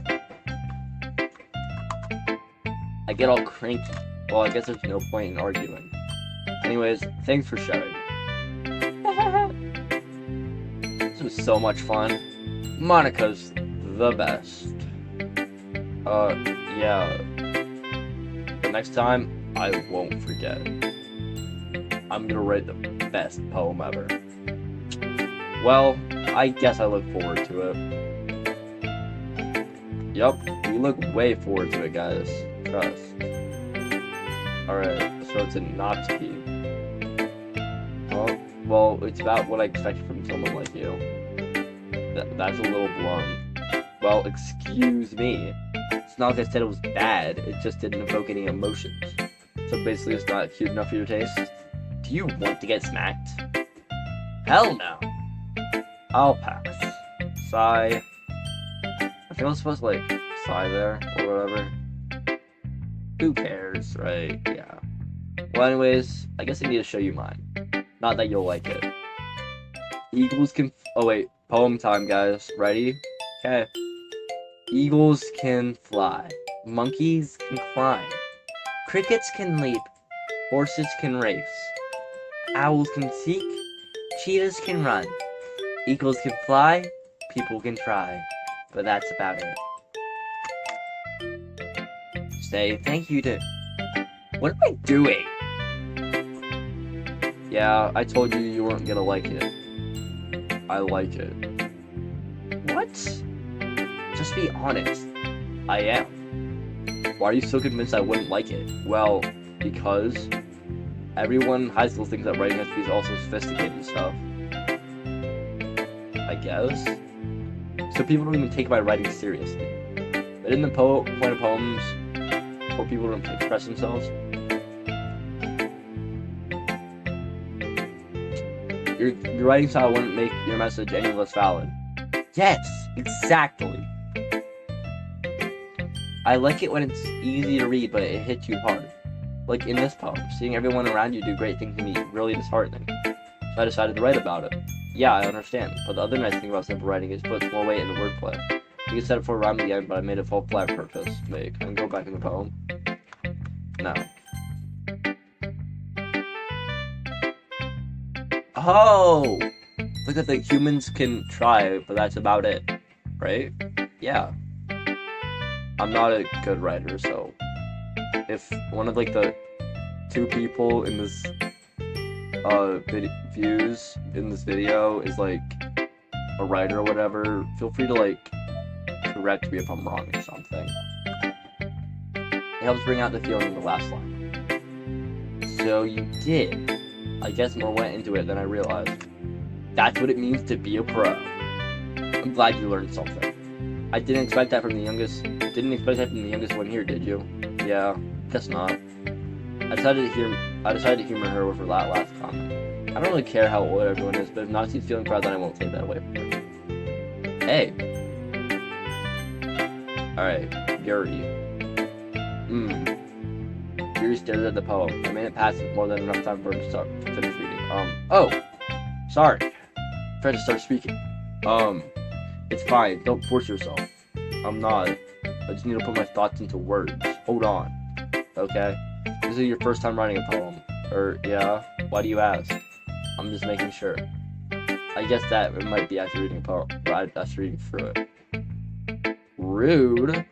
I get all cranky. Well, I guess there's no point in arguing. Anyways, thanks for showing. This was so much fun. Monica's the best. Yeah. But next time, I won't forget. I'm gonna write the best poem ever. Well, I guess I look forward to it. Yup, we look way forward to it, guys. Trust. Alright, so it's a not to be. Well, it's about what I expected from someone like you. That's a little blunt. Well, excuse me. It's not like I said it was bad, it just didn't evoke any emotions. So basically it's not cute enough for your taste? Do you want to get smacked? Hell no. I'll pass. Sigh. I think I was supposed to, like, sigh there, or whatever. Who cares, right? Yeah. Well, anyways, I guess I need to show you mine. Not that you'll like it. Eagles can... Oh, wait. Poem time, guys. Ready? Okay. Eagles can fly. Monkeys can climb. Crickets can leap. Horses can race. Owls can seek. Cheetahs can run. Eagles can fly. People can try. But that's about it. Say thank you to... What am I doing? Yeah, I told you you weren't gonna like it. I like it. What? Just be honest. I am. Why are you so convinced I wouldn't like it? Well, because everyone in high school thinks that writing has to be also sophisticated and stuff. I guess. So people don't even take my writing seriously. But in the point of poems, for people to express themselves, your writing style wouldn't make your message any less valid. Yes, exactly. I like it when it's easy to read, but it hits you hard. Like in this poem, seeing everyone around you do great things can be really disheartening. So I decided to write about it. Yeah, I understand, but the other nice thing about simple writing is it puts more weight in the wordplay. You can set it for a rhyme at the end, but I made it fall flat on purpose. Wait, can I go back in the poem? No. Oh! Look at the humans can try, but that's about it. Right? Yeah. I'm not a good writer, so if one of like the two people in this views in this video is like a writer or whatever, feel free to like correct me if I'm wrong or something. It helps bring out the feeling in the last line. So you did. I guess more went into it than I realized. That's what it means to be a pro. I'm glad you learned something. I didn't expect that from the youngest. Didn't expect that from the youngest one here, did you? Yeah, guess not. I decided to humor her with her last comment. I don't really care how old everyone is, but if Noxie's feeling proud, then I won't take that away from her. Hey. Alright, Yuri. Yuri stares at the poem. I made it past more than enough time for her to finish reading. Oh! Sorry. Try to start speaking. It's fine. Don't force yourself. I'm not. I just need to put my thoughts into words. Hold on. Okay? This is your first time writing a poem. Yeah? Why do you ask? I'm just making sure. I guess that it might be after reading a poem. Right? After reading through it. Rude?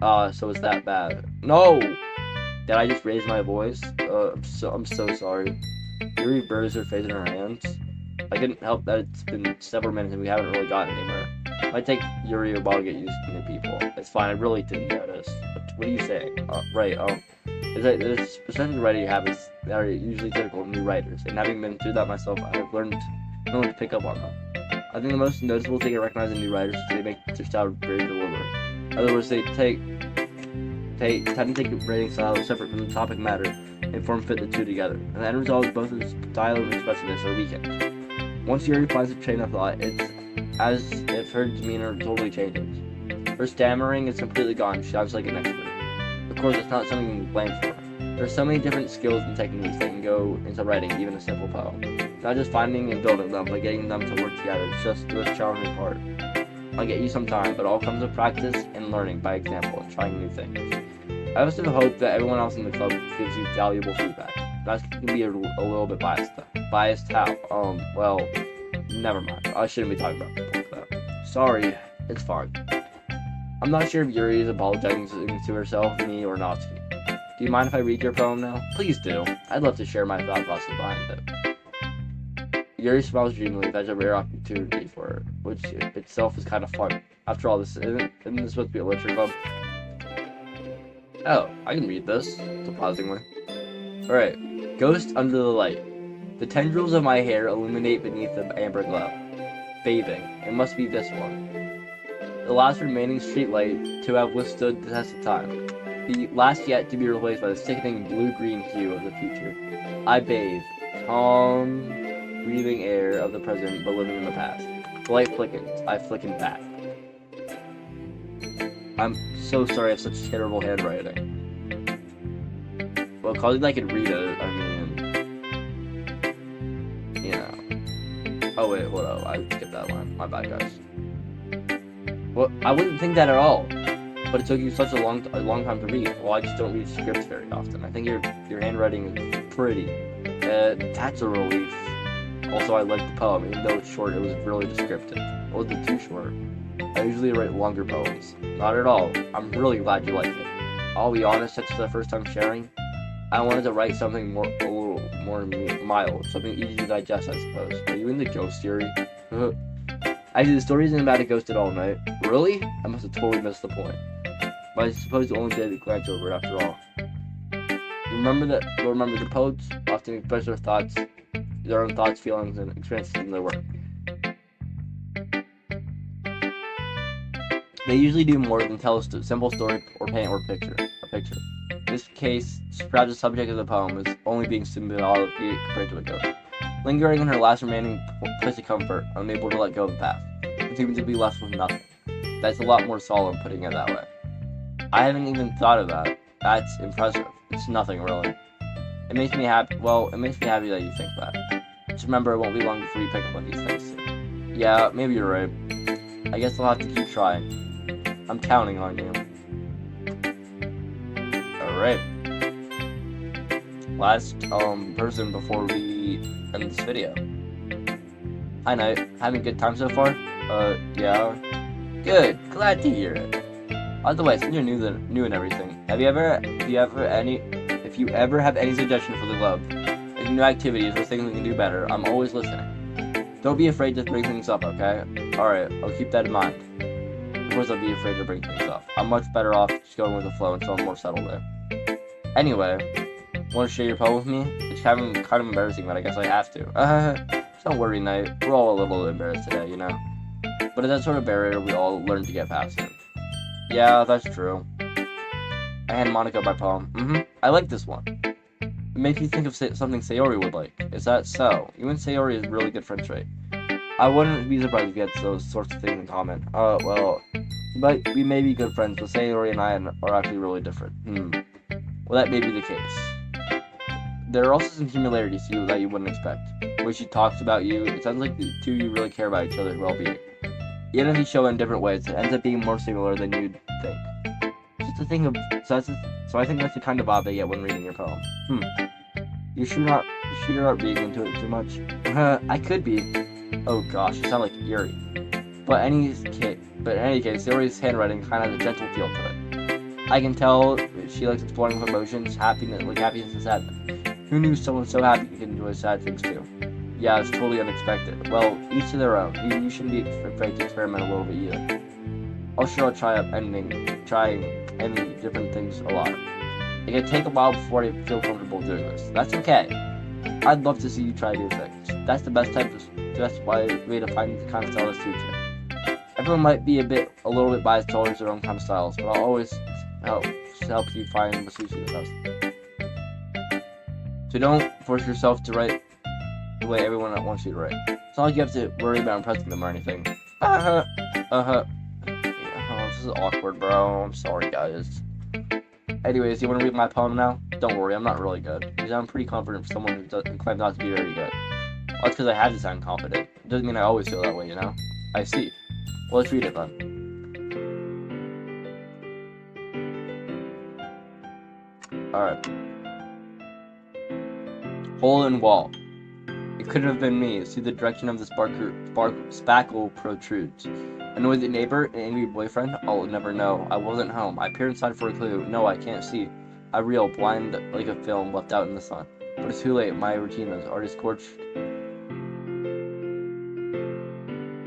So it's that bad. No! Did I just raise my voice? I'm so sorry. Yuri buries her face in her hands. I couldn't help that it's been several minutes and we haven't really gotten anywhere. It might take Yuri a while to get used to new people. It's fine, I really didn't notice. What are you saying? Right, there's percentage of writing habits that are usually typical of new writers, and having been through that myself, I've learned to pick up on them. I think the most noticeable thing I recognize in new writers is they make their style very deliberate. In other words, they tend to take writing style separate from the topic matter and form fit the two together. And the end result is both its style and expressiveness are weakened. Once Yuri finds a train of thought, it's as if her demeanor totally changes. Her stammering is completely gone. She sounds like an expert. Of course, it's not something you can blame for. There are so many different skills and techniques that can go into writing even a simple poem. Not just finding and building them, but getting them to work together is just the most challenging part. I'll get you some time, but it all comes with practice and learning by example and trying new things. I also hope that everyone else in the club gives you valuable feedback. That can be a little bit biased though. Biased how? Well, never mind. I shouldn't be talking about people like that. Sorry, it's fine. I'm not sure if Yuri is apologizing to herself, me, or Natsuki. Do you mind if I read your poem now? Please do. I'd love to share my thought process behind it. Yuri smiles dreamily. That's a rare opportunity for her, which itself is kind of fun. After all, isn't this supposed to be a literature club? Oh, I can read this, surprisingly. Alright. Ghost under the light. The tendrils of my hair illuminate beneath the amber glow. Bathing. It must be this one. The last remaining streetlight to have withstood the test of time. The last yet to be replaced by the sickening blue-green hue of the future. I bathe. Calm, breathing air of the present, but living in the past. The light flickens. I flicken back. I'm so sorry I have such terrible handwriting. Well, causing I could read it, I mean... You know. Oh wait, hold up. I skipped that line. My bad, guys. Well, I wouldn't think that at all. But it took you such a long time to read. Well, I just don't read scripts very often. I think your handwriting is pretty. That's a relief. Also, I like the poem. Even though it's short, it was really descriptive. It wasn't too short. I usually write longer poems. Not at all. I'm really glad you like it. I'll be honest, since the first time sharing, I wanted to write something a little more mild, something easy to digest, I suppose. Are you into ghost theory? Actually, the story isn't about a ghost at all, right? Really? I must have totally missed the point. But I suppose you only did glance over it after all. Remember the poets often express their own thoughts, feelings, and experiences in their work. They usually do more than tell a simple story or paint a picture. In this case, perhaps the subject of the poem is only being symbolic compared to a ghost. Lingering in her last remaining place of comfort, unable to let go of the past, and seeming to be left with nothing. That's a lot more solemn putting it that way. I haven't even thought of that. That's impressive. It's nothing, really. It makes me happy. Well, it makes me happy that you think that. Just remember, it won't be long before you pick up on these things too. Yeah, maybe you're right. I guess I'll have to keep trying. I'm counting on you. Alright. Last person before we end this video. Hi Knight, having a good time so far? Yeah. Good, glad to hear it. By the way, since you're new and everything, if you ever have any suggestion for the club, any new activities or things we can do better, I'm always listening. Don't be afraid to bring things up, okay? Alright, I'll keep that in mind. Of course I'll be afraid to bring things up. I'm much better off just going with the flow until I'm more settled there. Anyway, want to share your poem with me? It's kind of embarrassing, but I guess I have to. Don't worry, Knight. We're all a little embarrassed today, you know? But it's that sort of barrier we all learn to get past it. Yeah, that's true. I hand Monica my poem. I like this one. It makes me think of something Sayori would like. Is that so? You and Sayori is really good friend trait. I wouldn't be surprised if you had those sorts of things in common. Well, we may be good friends, but Sayori and I are actually really different. Well, that may be the case. There are also some similarities to you that you wouldn't expect. The way she talks about you, it sounds like the two of you really care about each other's well-being. Even if you show it in different ways, it ends up being more similar than you'd think. Just a thing of so I think that's the kind of vibe I get when reading your poem. You sure you're not reading into it too much? I could be. Oh gosh, you sound like Yuri. But in any case, Sayori's handwriting kind of has a gentle feel to it. I can tell she likes exploring emotions, happiness and sadness. Who knew someone so happy could enjoy sad things too? Yeah, it's totally unexpected. Well, each to their own. You shouldn't be afraid to experiment a little bit either. I'll try trying different things a lot. It can take a while before I feel comfortable doing this. That's okay. I'd love to see you try new things. That's the best way to find the kind of style that suits you. Everyone might be a little bit biased towards their own kind of styles, but I'll always help you find what suits you the best. So don't force yourself to write the way everyone wants you to write. It's not like you have to worry about impressing them or anything. This is awkward, bro. I'm sorry, guys. Anyways, you want to read my poem now? Don't worry, I'm not really good. Because I'm pretty confident for someone who claims not to be very good. Well, that's because I have to sound confident. It doesn't mean I always feel that way, you know? I see. Well, let's read it then. Alright. Hole in wall. It couldn't have been me. See the direction of the spackle protrudes. Annoyed the neighbor, an angry boyfriend? I'll never know. I wasn't home. I peer inside for a clue. No, I can't see. I reel, blind like a film left out in the sun. But it's too late. My routine is already scorched.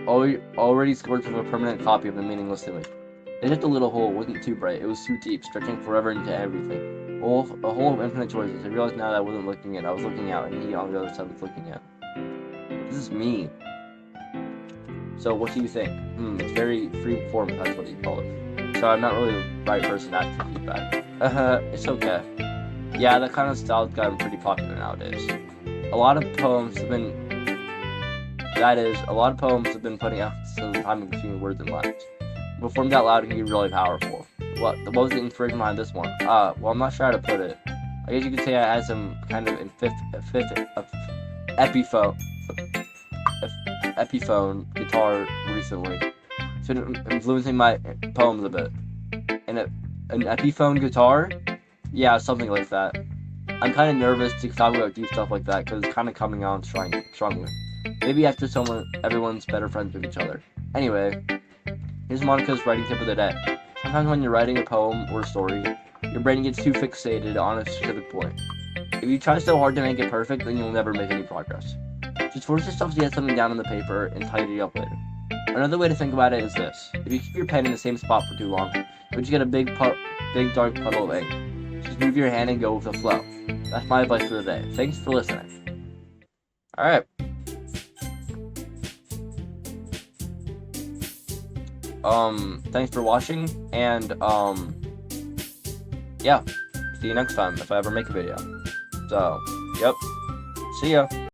Already scorched with a permanent copy of the meaningless image. It's just a little hole. It wasn't too bright. It was too deep, stretching forever into everything. A hole of infinite choices. I realized now that I wasn't looking in. I was looking out, and he on the other side was looking in. This is me. So what do you think? It's very free form, that's what you call it. So I'm not really the right person to ask for feedback. It's okay. Yeah, that kind of style's gotten pretty popular nowadays. A lot of poems have been putting out the time between words and lines. But formed out loud can be really powerful. What was the inspiration behind this one? Well, I'm not sure how to put it. I guess you could say I had some kind of Epiphone guitar recently, so influencing my poems a bit. And an Epiphone guitar, yeah, something like that. I'm kind of nervous to talk about deep stuff like that because it's kind of coming on strongly. Maybe after everyone's better friends with each other. Anyway, here's Monica's writing tip of the day. Sometimes when you're writing a poem or a story, your brain gets too fixated on a specific point. If you try so hard to make it perfect, then you'll never make any progress. Just force yourself to get something down on the paper and tidy it up later. Another way to think about it is this. If you keep your pen in the same spot for too long, you'll just get a big dark puddle of ink. Just move your hand and go with the flow. That's my advice for the day. Thanks for listening. Alright. Thanks for watching, and, yeah. See you next time if I ever make a video. So, yep. See ya.